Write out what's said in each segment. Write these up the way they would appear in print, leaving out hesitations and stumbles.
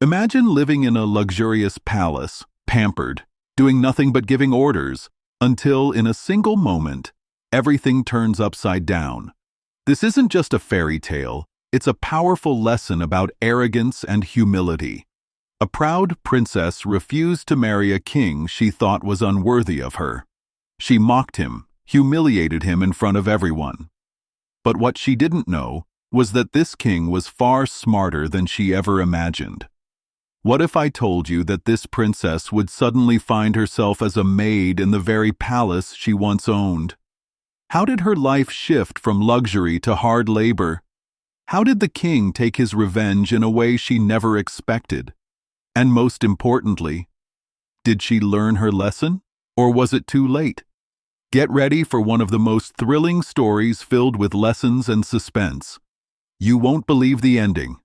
Imagine living in a luxurious palace, pampered, doing nothing but giving orders, until in a single moment, everything turns upside down. This isn't just a fairy tale, it's a powerful lesson about arrogance and humility. A proud princess refused to marry a king she thought was unworthy of her. She mocked him, humiliated him in front of everyone. But what she didn't know was that this king was far smarter than she ever imagined. What if I told you that this princess would suddenly find herself as a maid in the very palace she once owned? How did her life shift from luxury to hard labor? How did the king take his revenge in a way she never expected? And most importantly, did she learn her lesson, or was it too late? Get ready for one of the most thrilling stories filled with lessons and suspense. You won't believe the ending.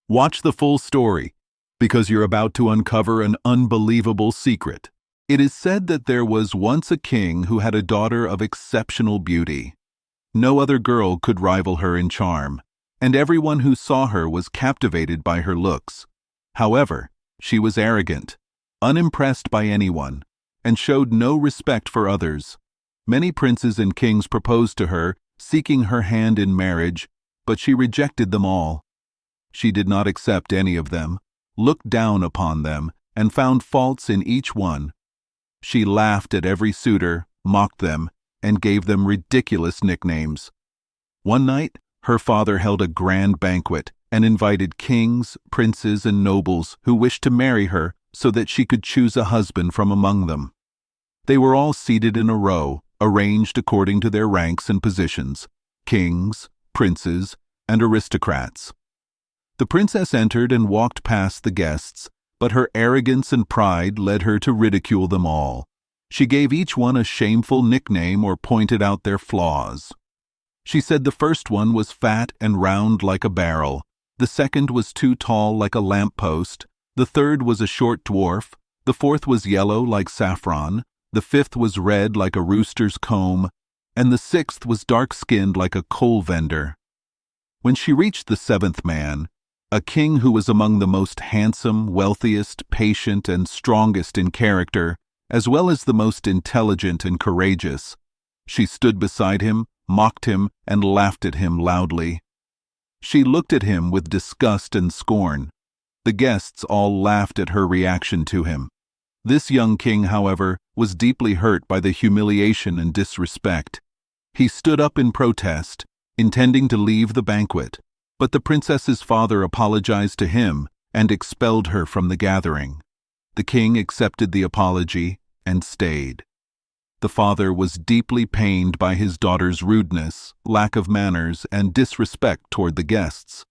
Watch the full story, because you're about to uncover an unbelievable secret. It is said that there was once a king who had a daughter of exceptional beauty. No other girl could rival her in charm, and everyone who saw her was captivated by her looks. However, she was arrogant, unimpressed by anyone, and showed no respect for others. Many princes and kings proposed to her, seeking her hand in marriage, but she rejected them all. She did not accept any of them, looked down upon them, and found faults in each one. She laughed at every suitor, mocked them, and gave them ridiculous nicknames. One night, her father held a grand banquet and invited kings, princes, and nobles who wished to marry her so that she could choose a husband from among them. They were all seated in a row, arranged according to their ranks and positions: kings, princes, and aristocrats. The princess entered and walked past the guests, but her arrogance and pride led her to ridicule them all. She gave each one a shameful nickname or pointed out their flaws. She said the first one was fat and round like a barrel, the second was too tall like a lamppost, the third was a short dwarf, the fourth was yellow like saffron, the fifth was red like a rooster's comb, and the sixth was dark-skinned like a coal vendor. When she reached the seventh man, a king who was among the most handsome, wealthiest, patient, and strongest in character, as well as the most intelligent and courageous, she stood beside him, mocked him, and laughed at him loudly. She looked at him with disgust and scorn. The guests all laughed at her reaction to him. This young king, however, was deeply hurt by the humiliation and disrespect. He stood up in protest, intending to leave the banquet, but the princess's father apologized to him and expelled her from the gathering. The king accepted the apology and stayed. The father was deeply pained by his daughter's rudeness, lack of manners, and disrespect toward the guests.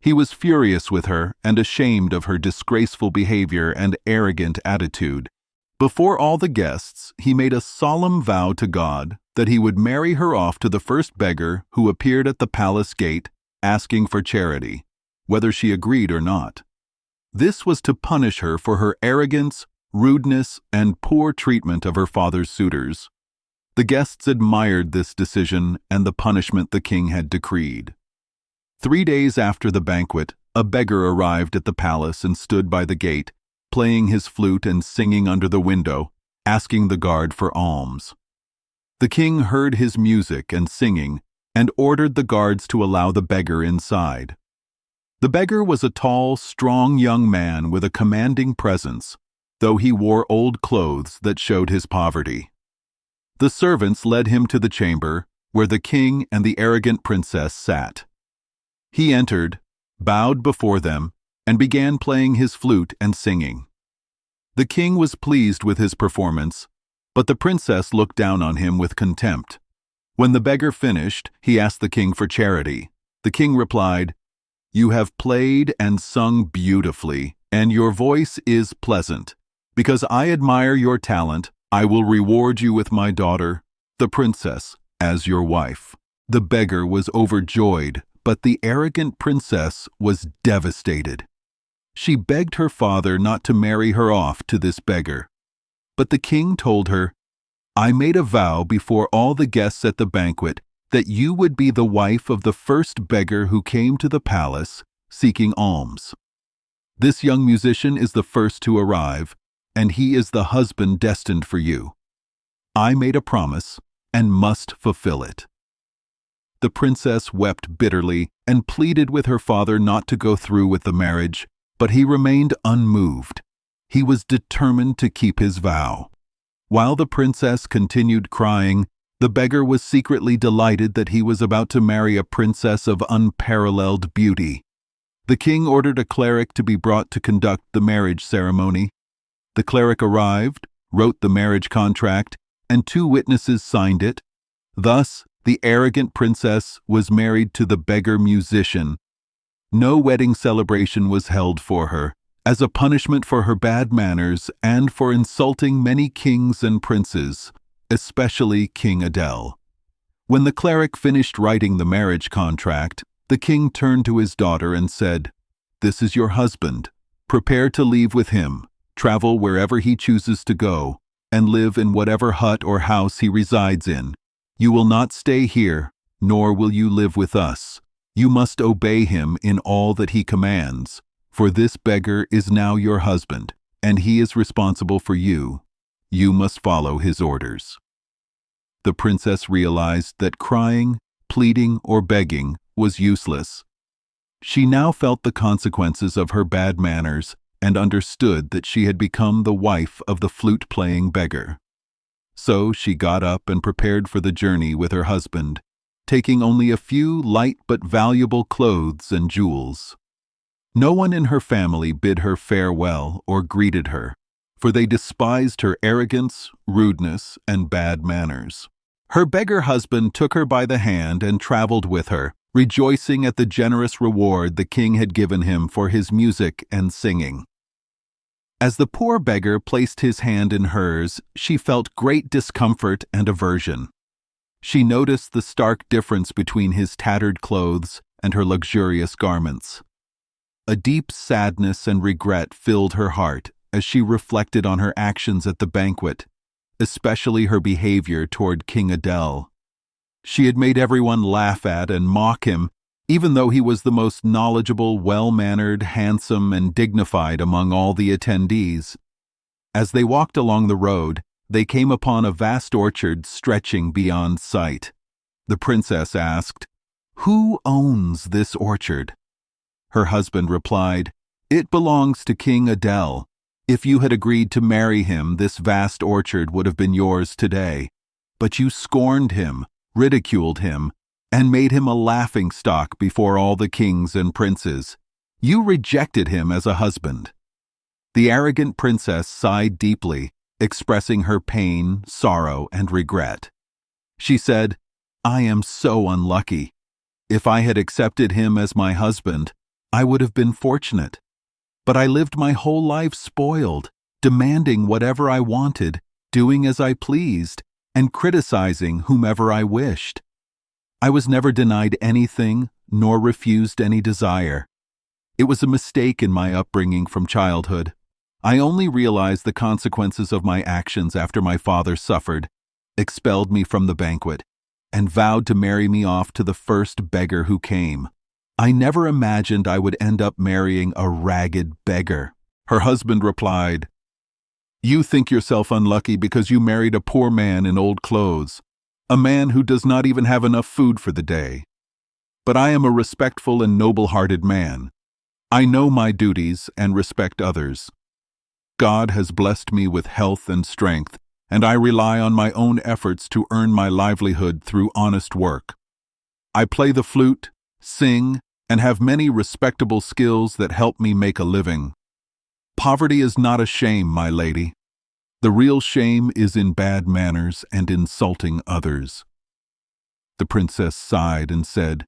He was furious with her and ashamed of her disgraceful behavior and arrogant attitude. Before all the guests, he made a solemn vow to God that he would marry her off to the first beggar who appeared at the palace gate asking for charity, whether she agreed or not. This was to punish her for her arrogance, rudeness, and poor treatment of her father's suitors. The guests admired this decision and the punishment the king had decreed. 3 days after the banquet, a beggar arrived at the palace and stood by the gate, playing his flute and singing under the window, asking the guard for alms. The king heard his music and singing and ordered the guards to allow the beggar inside. The beggar was a tall, strong young man with a commanding presence, though he wore old clothes that showed his poverty. The servants led him to the chamber where the king and the arrogant princess sat. He entered, bowed before them, and began playing his flute and singing. The king was pleased with his performance, but the princess looked down on him with contempt. When the beggar finished, he asked the king for charity. The king replied, "You have played and sung beautifully, and your voice is pleasant. Because I admire your talent, I will reward you with my daughter, the princess, as your wife." The beggar was overjoyed, but the arrogant princess was devastated. She begged her father not to marry her off to this beggar. But the king told her, "I made a vow before all the guests at the banquet that you would be the wife of the first beggar who came to the palace seeking alms." This young musician is the first to arrive, and he is the husband destined for you. I made a promise and must fulfill it." The princess wept bitterly and pleaded with her father not to go through with the marriage, but he remained unmoved. He was determined to keep his vow. While the princess continued crying, the beggar was secretly delighted that he was about to marry a princess of unparalleled beauty. The king ordered a cleric to be brought to conduct the marriage ceremony. The cleric arrived, wrote the marriage contract, and 2 witnesses signed it. Thus, the arrogant princess was married to the beggar musician. No wedding celebration was held for her, as a punishment for her bad manners and for insulting many kings and princes, especially King Adel. When the cleric finished writing the marriage contract, the king turned to his daughter and said, "This is your husband. Prepare to leave with him, travel wherever he chooses to go, and live in whatever hut or house he resides in. You will not stay here, nor will you live with us. You must obey him in all that he commands, for this beggar is now your husband, and he is responsible for you. You must follow his orders." The princess realized that crying, pleading, or begging was useless. She now felt the consequences of her bad manners and understood that she had become the wife of the flute-playing beggar. So she got up and prepared for the journey with her husband, taking only a few light but valuable clothes and jewels. No one in her family bid her farewell or greeted her, for they despised her arrogance, rudeness, and bad manners. Her beggar husband took her by the hand and traveled with her, rejoicing at the generous reward the king had given him for his music and singing. As the poor beggar placed his hand in hers, she felt great discomfort and aversion. She noticed the stark difference between his tattered clothes and her luxurious garments. A deep sadness and regret filled her heart as she reflected on her actions at the banquet, especially her behavior toward King Adel. She had made everyone laugh at and mock him, even though he was the most knowledgeable, well-mannered, handsome, and dignified among all the attendees. As they walked along the road, they came upon a vast orchard stretching beyond sight. The princess asked, "Who owns this orchard?" Her husband replied, "It belongs to King Adel. If you had agreed to marry him, this vast orchard would have been yours today. But you scorned him, ridiculed him, and made him a laughingstock before all the kings and princes. You rejected him as a husband." The arrogant princess sighed deeply, expressing her pain, sorrow, and regret. She said, "I am so unlucky. If I had accepted him as my husband, I would have been fortunate. But I lived my whole life spoiled, demanding whatever I wanted, doing as I pleased, and criticizing whomever I wished. I was never denied anything, nor refused any desire. It was a mistake in my upbringing from childhood. I only realized the consequences of my actions after my father suffered, expelled me from the banquet, and vowed to marry me off to the first beggar who came. I never imagined I would end up marrying a ragged beggar." Her husband replied, "You think yourself unlucky because you married a poor man in old clothes, a man who does not even have enough food for the day. But I am a respectful and noble-hearted man. I know my duties and respect others. God has blessed me with health and strength, and I rely on my own efforts to earn my livelihood through honest work. I play the flute, sing, and have many respectable skills that help me make a living. Poverty is not a shame, my lady. The real shame is in bad manners and insulting others." The princess sighed and said,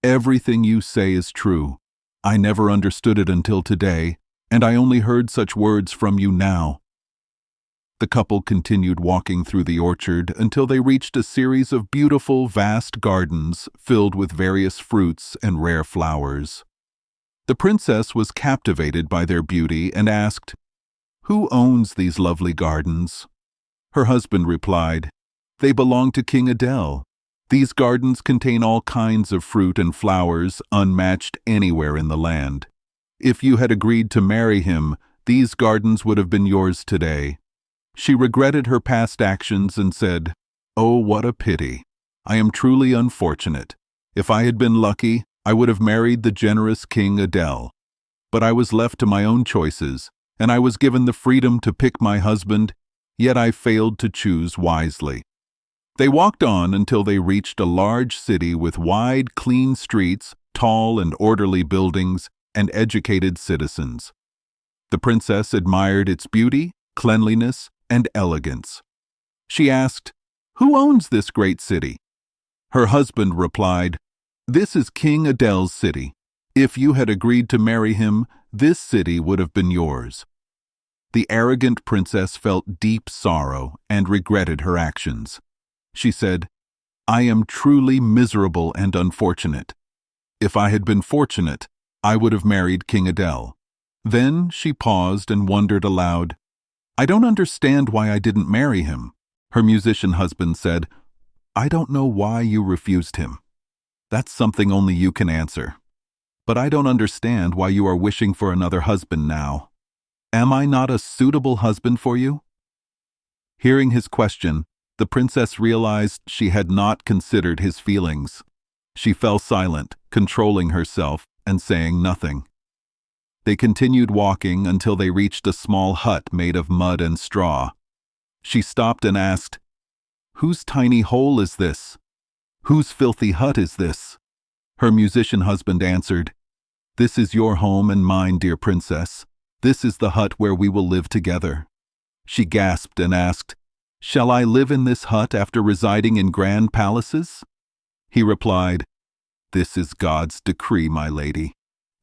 "Everything you say is true. I never understood it until today, and I only heard such words from you now." The couple continued walking through the orchard until they reached a series of beautiful, vast gardens filled with various fruits and rare flowers. The princess was captivated by their beauty and asked, "Who owns these lovely gardens?" Her husband replied, "They belong to King Adel. These gardens contain all kinds of fruit and flowers unmatched anywhere in the land. If you had agreed to marry him, these gardens would have been yours today." She regretted her past actions and said, "Oh, what a pity. I am truly unfortunate. If I had been lucky, I would have married the generous King Adel. But I was left to my own choices, and I was given the freedom to pick my husband, yet I failed to choose wisely." They walked on until they reached a large city with wide, clean streets, tall and orderly buildings, and educated citizens. The princess admired its beauty, cleanliness, and elegance. She asked, "Who owns this great city?" Her husband replied, "This is King Adel's city. If you had agreed to marry him, this city would have been yours." The arrogant princess felt deep sorrow and regretted her actions. She said, "I am truly miserable and unfortunate. If I had been fortunate, I would have married King Adel." Then she paused and wondered aloud, "I don't understand why I didn't marry him." Her musician husband said, "I don't know why you refused him. That's something only you can answer. But I don't understand why you are wishing for another husband now. Am I not a suitable husband for you?" Hearing his question, the princess realized she had not considered his feelings. She fell silent, controlling herself and saying nothing. They continued walking until they reached a small hut made of mud and straw. She stopped and asked, "Whose tiny hole is this? Whose filthy hut is this?" Her musician husband answered, "This is your home and mine, dear princess. This is the hut where we will live together." She gasped and asked, "Shall I live in this hut after residing in grand palaces?" He replied, "This is God's decree, my lady.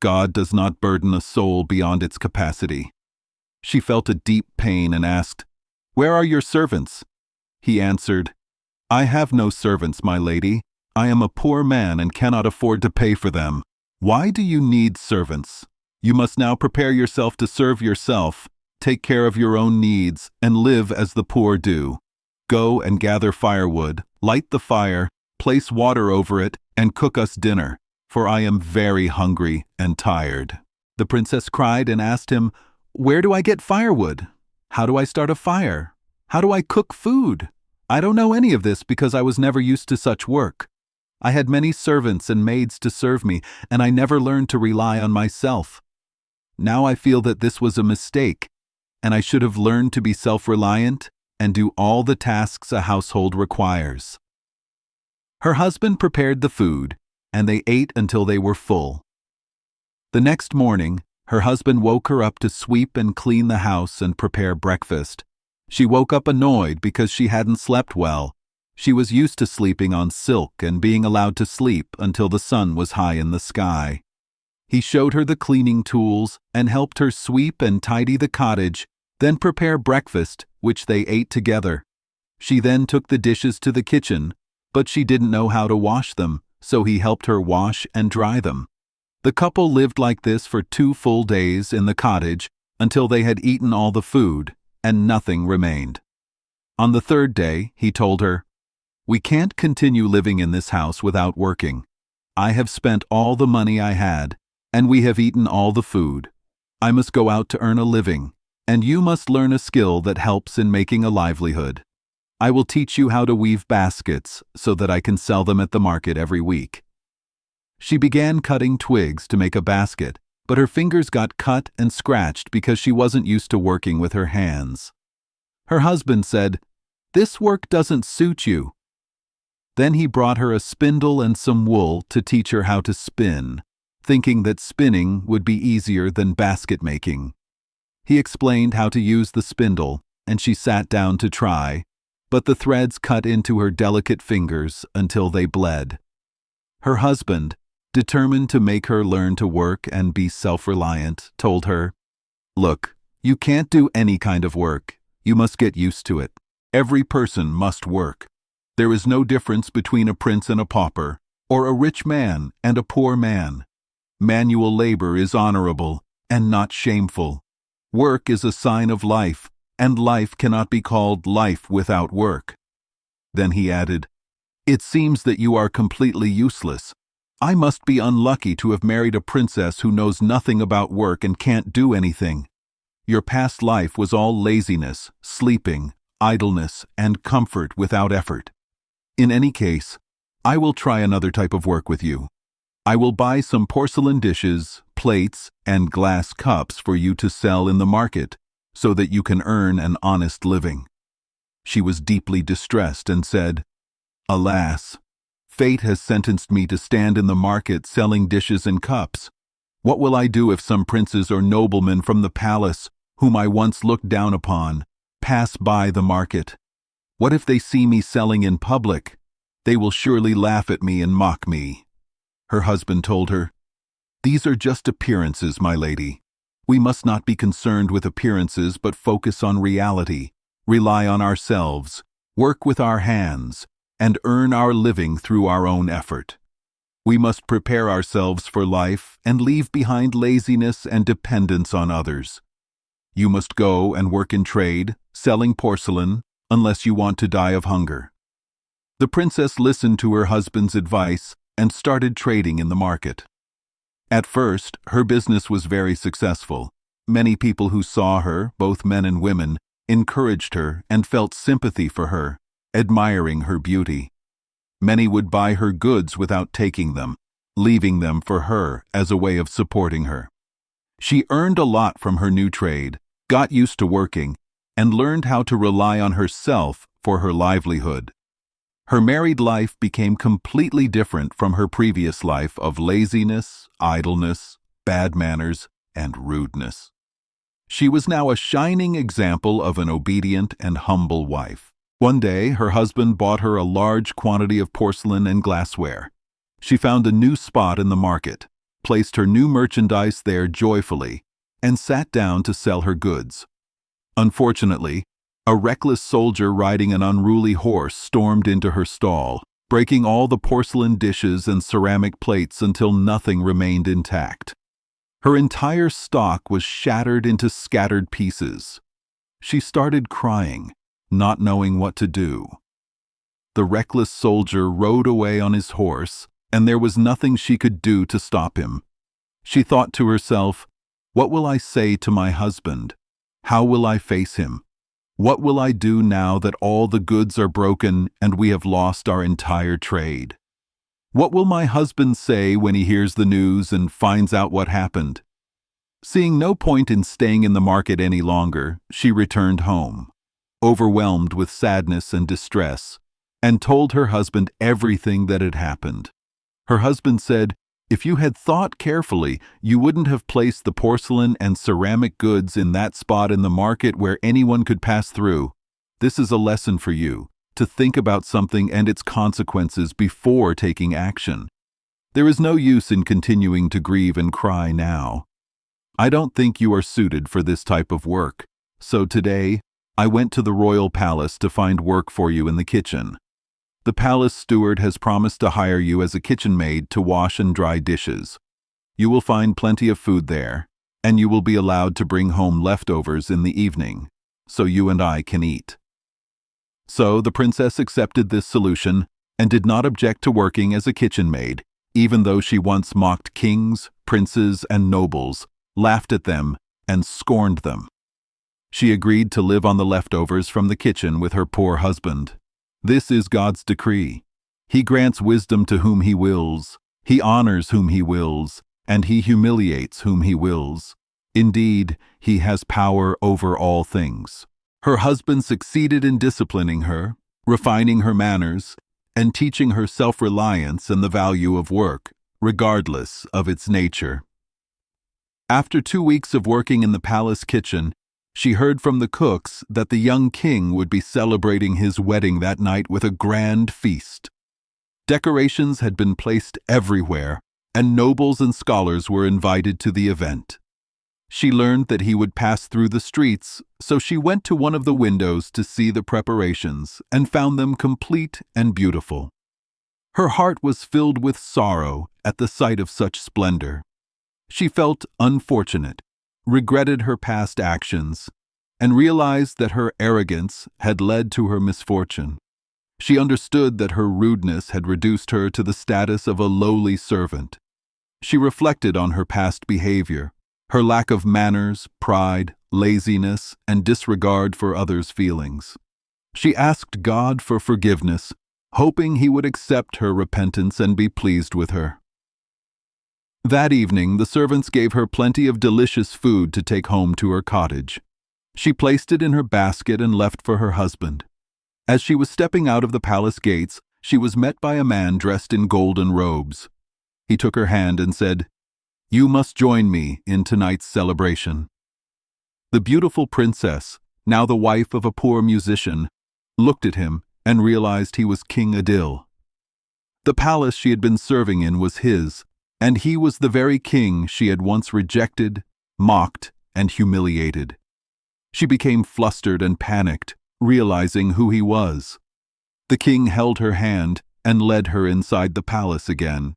God does not burden a soul beyond its capacity." She felt a deep pain and asked, "Where are your servants?" He answered, "I have no servants, my lady. I am a poor man and cannot afford to pay for them. Why do you need servants? You must now prepare yourself to serve yourself, take care of your own needs, and live as the poor do. Go and gather firewood, light the fire, place water over it, and cook us dinner, for I am very hungry and tired." The princess cried and asked him, "Where do I get firewood? How do I start a fire? How do I cook food? I don't know any of this because I was never used to such work. I had many servants and maids to serve me, and I never learned to rely on myself. Now I feel that this was a mistake, and I should have learned to be self-reliant and do all the tasks a household requires." Her husband prepared the food, and they ate until they were full. The next morning, her husband woke her up to sweep and clean the house and prepare breakfast. She woke up annoyed because she hadn't slept well. She was used to sleeping on silk and being allowed to sleep until the sun was high in the sky. He showed her the cleaning tools and helped her sweep and tidy the cottage, then prepare breakfast, which they ate together. She then took the dishes to the kitchen, but she didn't know how to wash them, so he helped her wash and dry them. The couple lived like this for 2 full days in the cottage until they had eaten all the food, and nothing remained. On the 3rd day, he told her, "We can't continue living in this house without working. I have spent all the money I had, and we have eaten all the food. I must go out to earn a living, and you must learn a skill that helps in making a livelihood. I will teach you how to weave baskets so that I can sell them at the market every week." She began cutting twigs to make a basket, but her fingers got cut and scratched because she wasn't used to working with her hands. Her husband said, "This work doesn't suit you." Then he brought her a spindle and some wool to teach her how to spin, thinking that spinning would be easier than basket making. He explained how to use the spindle, and she sat down to try, but the threads cut into her delicate fingers until they bled. Her husband, determined to make her learn to work and be self-reliant, told her, "Look, you can't do any kind of work. You must get used to it. Every person must work. There is no difference between a prince and a pauper, or a rich man and a poor man. Manual labor is honorable and not shameful. Work is a sign of life, and life cannot be called life without work." Then he added, "It seems that you are completely useless. I must be unlucky to have married a princess who knows nothing about work and can't do anything. Your past life was all laziness, sleeping, idleness, and comfort without effort. In any case, I will try another type of work with you. I will buy some porcelain dishes, plates, and glass cups for you to sell in the market, so that you can earn an honest living." She was deeply distressed and said, "Alas, fate has sentenced me to stand in the market selling dishes and cups. What will I do if some princes or noblemen from the palace, whom I once looked down upon, pass by the market? What if they see me selling in public? They will surely laugh at me and mock me." Her husband told her, "These are just appearances, my lady. We must not be concerned with appearances but focus on reality, rely on ourselves, work with our hands, and earn our living through our own effort. We must prepare ourselves for life and leave behind laziness and dependence on others. You must go and work in trade, selling porcelain, unless you want to die of hunger." The princess listened to her husband's advice and started trading in the market. At first, her business was very successful. Many people who saw her, both men and women, encouraged her and felt sympathy for her, admiring her beauty. Many would buy her goods without taking them, leaving them for her as a way of supporting her. She earned a lot from her new trade, got used to working, and learned how to rely on herself for her livelihood. Her married life became completely different from her previous life of laziness, idleness, bad manners, and rudeness. She was now a shining example of an obedient and humble wife. One day, her husband bought her a large quantity of porcelain and glassware. She found a new spot in the market, placed her new merchandise there joyfully, and sat down to sell her goods. Unfortunately, a reckless soldier riding an unruly horse stormed into her stall, breaking all the porcelain dishes and ceramic plates until nothing remained intact. Her entire stock was shattered into scattered pieces. She started crying, not knowing what to do. The reckless soldier rode away on his horse, and there was nothing she could do to stop him. She thought to herself, "What will I say to my husband? How will I face him? What will I do now that all the goods are broken and we have lost our entire trade? What will my husband say when he hears the news and finds out what happened?" Seeing no point in staying in the market any longer, she returned home, overwhelmed with sadness and distress, and told her husband everything that had happened. Her husband said, "If you had thought carefully, you wouldn't have placed the porcelain and ceramic goods in that spot in the market where anyone could pass through. This is a lesson for you, to think about something and its consequences before taking action. There is no use in continuing to grieve and cry now. I don't think you are suited for this type of work, so today I went to the royal palace to find work for you in the kitchen. The palace steward has promised to hire you as a kitchen maid to wash and dry dishes. You will find plenty of food there, and you will be allowed to bring home leftovers in the evening, so you and I can eat." So the princess accepted this solution and did not object to working as a kitchen maid, even though she once mocked kings, princes, and nobles, laughed at them, and scorned them. She agreed to live on the leftovers from the kitchen with her poor husband. This is God's decree. He grants wisdom to whom He wills, He honors whom He wills, and He humiliates whom He wills. Indeed, He has power over all things. Her husband succeeded in disciplining her, refining her manners, and teaching her self-reliance and the value of work, regardless of its nature. After 2 weeks of working in the palace kitchen, she heard from the cooks that the young king would be celebrating his wedding that night with a grand feast. Decorations had been placed everywhere, and nobles and scholars were invited to the event. She learned that he would pass through the streets, so she went to one of the windows to see the preparations and found them complete and beautiful. Her heart was filled with sorrow at the sight of such splendor. She felt unfortunate, regretted her past actions, and realized that her arrogance had led to her misfortune. She understood that her rudeness had reduced her to the status of a lowly servant. She reflected on her past behavior, her lack of manners, pride, laziness, and disregard for others' feelings. She asked God for forgiveness, hoping He would accept her repentance and be pleased with her. That evening, the servants gave her plenty of delicious food to take home to her cottage. She placed it in her basket and left for her husband. As she was stepping out of the palace gates, she was met by a man dressed in golden robes. He took her hand and said, "You must join me in tonight's celebration." The beautiful princess, now the wife of a poor musician, looked at him and realized he was King Adil. The palace she had been serving in was his, and he was the very king she had once rejected, mocked, and humiliated. She became flustered and panicked, realizing who he was. The king held her hand and led her inside the palace again.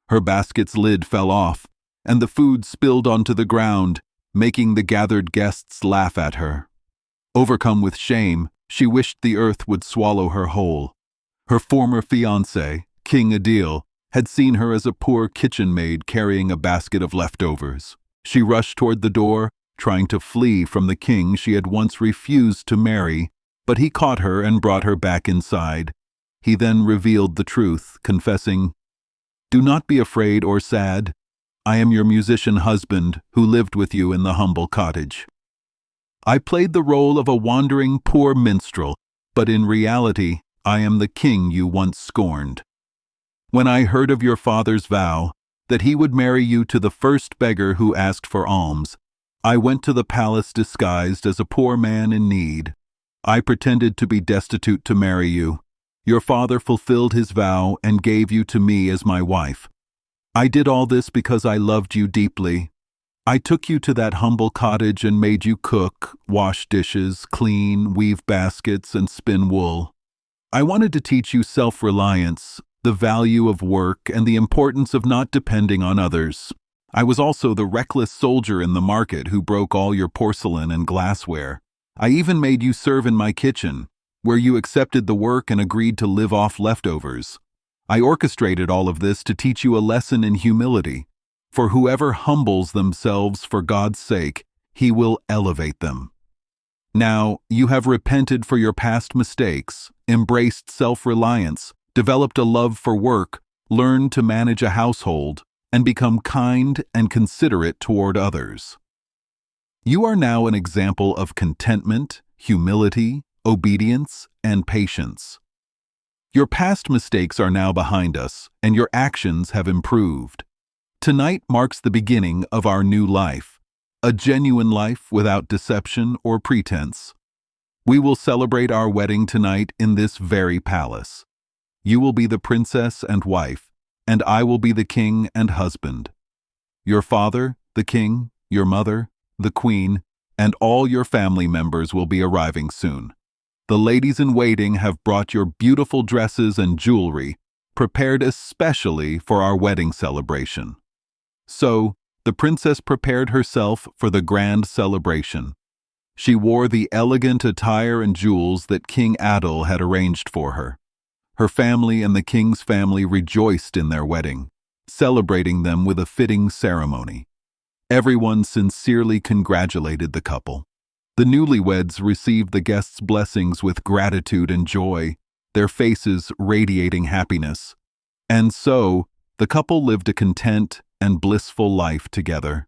Her basket's lid fell off, and the food spilled onto the ground, making the gathered guests laugh at her. Overcome with shame, she wished the earth would swallow her whole. Her former fiancé, King Adil, had seen her as a poor kitchen maid carrying a basket of leftovers. She rushed toward the door, trying to flee from the king she had once refused to marry, but he caught her and brought her back inside. He then revealed the truth, confessing, "Do not be afraid or sad. I am your musician husband who lived with you in the humble cottage. I played the role of a wandering poor minstrel, but in reality, I am the king you once scorned. When I heard of your father's vow, that he would marry you to the first beggar who asked for alms, I went to the palace disguised as a poor man in need. I pretended to be destitute to marry you. Your father fulfilled his vow and gave you to me as my wife. I did all this because I loved you deeply. I took you to that humble cottage and made you cook, wash dishes, clean, weave baskets, and spin wool. I wanted to teach you self-reliance, the value of work, and the importance of not depending on others. I was also the reckless soldier in the market who broke all your porcelain and glassware. I even made you serve in my kitchen, where you accepted the work and agreed to live off leftovers. I orchestrated all of this to teach you a lesson in humility. For whoever humbles themselves for God's sake, He will elevate them. Now, you have repented for your past mistakes, embraced self-reliance, developed a love for work, learned to manage a household, and become kind and considerate toward others. You are now an example of contentment, humility, obedience, and patience. Your past mistakes are now behind us, and your actions have improved. Tonight marks the beginning of our new life, a genuine life without deception or pretense. We will celebrate our wedding tonight in this very palace. You will be the princess and wife, and I will be the king and husband. Your father, the king, your mother, the queen, and all your family members will be arriving soon. The ladies-in-waiting have brought your beautiful dresses and jewelry, prepared especially for our wedding celebration. So, the princess prepared herself for the grand celebration. She wore the elegant attire and jewels that King Adil had arranged for her. Her family and the king's family rejoiced in their wedding, celebrating them with a fitting ceremony. Everyone sincerely congratulated the couple. The newlyweds received the guests' blessings with gratitude and joy, their faces radiating happiness. And so, the couple lived a content and blissful life together.